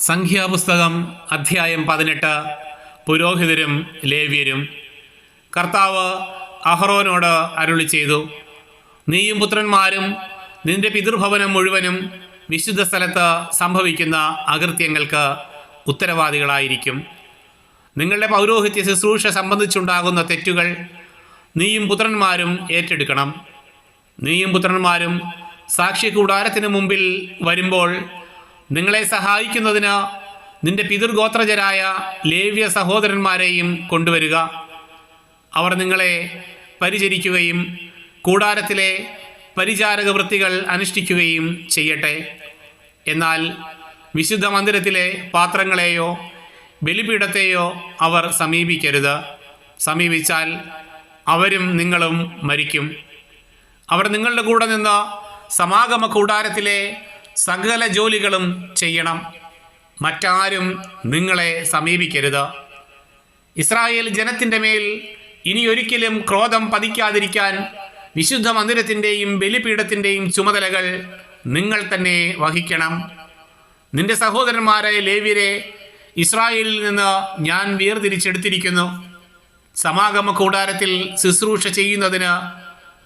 സംഖ്യാപുസ്തകം അധ്യായം 18. പുരോഹിതരും ലേവ്യരും. കർത്താവ് അഹറോനോട് അരുളി ചെയ്തു, നീയും പുത്രന്മാരും നിന്റെ പിതൃഭവനം മുഴുവനും വിശുദ്ധ സ്ഥലത്ത് സംഭവിക്കുന്ന അകൃത്യങ്ങൾക്ക് ഉത്തരവാദികളായിരിക്കും. നിങ്ങളുടെ പൗരോഹിത്യ ശുശ്രൂഷ സംബന്ധിച്ചുണ്ടാകുന്ന തെറ്റുകൾ നീയും പുത്രന്മാരും ഏറ്റെടുക്കണം. നീയും പുത്രന്മാരും സാക്ഷി കൂടാരത്തിന് മുമ്പിൽ വരുമ്പോൾ നിങ്ങളെ സഹായിക്കുന്നതിന് നിന്റെ പിതൃഗോത്രജരായ ലേവ്യ സഹോദരന്മാരെയും കൊണ്ടുവരിക. അവർ നിങ്ങളെ പരിചരിക്കുകയും കൂടാരത്തിലെ പരിചാരക വൃത്തികൾ അനുഷ്ഠിക്കുകയും ചെയ്യട്ടെ. എന്നാൽ വിശുദ്ധ മന്ദിരത്തിലെ പാത്രങ്ങളെയോ ബലിപീഠത്തെയോ അവർ സമീപിക്കരുത്. സമീപിച്ചാൽ അവരും നിങ്ങളും മരിക്കും. അവർ നിങ്ങളുടെ കൂടെ നിന്ന് സമാഗമ കൂടാരത്തിലെ സകല ജോലികളും ചെയ്യണം. മറ്റാരും നിങ്ങളെ സമീപിക്കരുത്. ഇസ്രായേൽ ജനത്തിൻ്റെ മേൽ ഇനിയൊരിക്കലും ക്രോധം പതിക്കാതിരിക്കാൻ വിശുദ്ധ മന്ദിരത്തിൻ്റെയും ബലിപീഠത്തിൻ്റെയും ചുമതലകൾ നിങ്ങൾ തന്നെ വഹിക്കണം. നിന്റെ സഹോദരന്മാരായ ലേവ്യരെ ഇസ്രായേലിൽ നിന്ന് ഞാൻ വേർതിരിച്ചെടുത്തിരിക്കുന്നു. സമാഗമ കൂടാരത്തിൽ ശുശ്രൂഷ ചെയ്യുന്നതിന്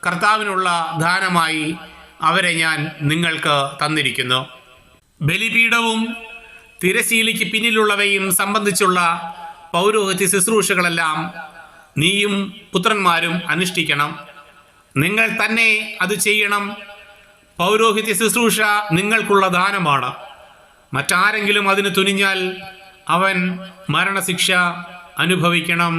കർത്താവിനുള്ള ദാനമായി അവരെ ഞാൻ നിങ്ങൾക്ക് തന്നിരിക്കുന്നു. ബലിപീഠവും തിരശീലയ്ക്ക് പിന്നിലുള്ളവയും സംബന്ധിച്ചുള്ള പൗരോഹിത്യ ശുശ്രൂഷകളെല്ലാം നീയും പുത്രന്മാരും അനുഷ്ഠിക്കണം. നിങ്ങൾ തന്നെ അത് ചെയ്യണം. പൗരോഹിത്യ ശുശ്രൂഷ നിങ്ങൾക്കുള്ള ദാനമാണ്. മറ്റാരെങ്കിലും അതിന് തുനിഞ്ഞാൽ അവൻ മരണശിക്ഷ അനുഭവിക്കണം.